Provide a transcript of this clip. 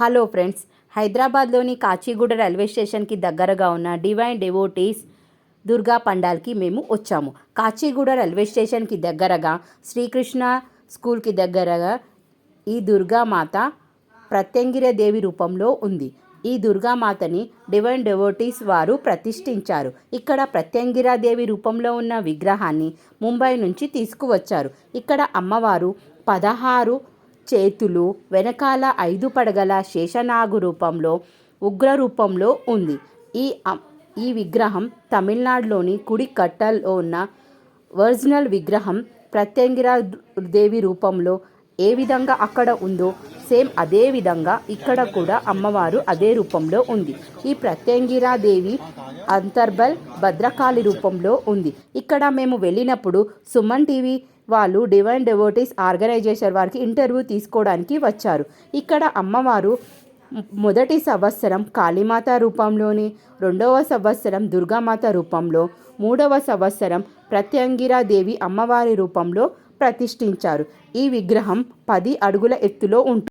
Hello friends, హైదరాబాద్లోని Kachiguda railway స్టేషన్కి దగ్గరగా ఉన్న డివైన్ డివోటీస్ దుర్గా పండాల్కి మేము వచ్చాము. కాచిగూడ రైల్వే స్టేషన్కి దగ్గరగా శ్రీకృష్ణ స్కూల్కి దగ్గరగా ఈ దుర్గామాత ప్రత్యంగిరాదేవి రూపంలో ఉంది. ఈ దుర్గామాతని డివైన్ డివోటీస్ వారు ప్రతిష్ఠించారు. ఇక్కడ ప్రత్యంగిరాదేవి రూపంలో ఉన్న విగ్రహాన్ని ముంబై నుంచి తీసుకువచ్చారు. ఇక్కడ అమ్మవారు 16 చేతులు, వెనకాల 5 పడగల శేషనాగు రూపంలో ఉగ్ర రూపంలో ఉంది. ఈ విగ్రహం తమిళనాడులోని కుడి కట్టలో ఉన్న ఒరిజినల్ విగ్రహం ప్రత్యంగిరాదేవి రూపంలో ఏ విధంగా అక్కడ ఉందో సేమ్ అదే విధంగా ఇక్కడ కూడా అమ్మవారు అదే రూపంలో ఉంది. ఈ ప్రత్యంగిరాదేవి అంతర్బల్ భద్రకాళి రూపంలో ఉంది. ఇక్కడ మేము వెళ్ళినప్పుడు సుమన్ టీవీ వాళ్ళు డివైన్ డివోటీస్ ఆర్గనైజేషన్ వారికి ఇంటర్వ్యూ తీసుకోవడానికి వచ్చారు. ఇక్కడ అమ్మవారు మొదటి సంవత్సరం కాళీమాత రూపంలోని, 2వ సంవత్సరం దుర్గామాత రూపంలో, 3వ సంవత్సరం ప్రత్యంగిరాదేవి అమ్మవారి రూపంలో ప్రతిష్ఠించారు. ఈ విగ్రహం 10 అడుగుల ఎత్తులో ఉంటుంది.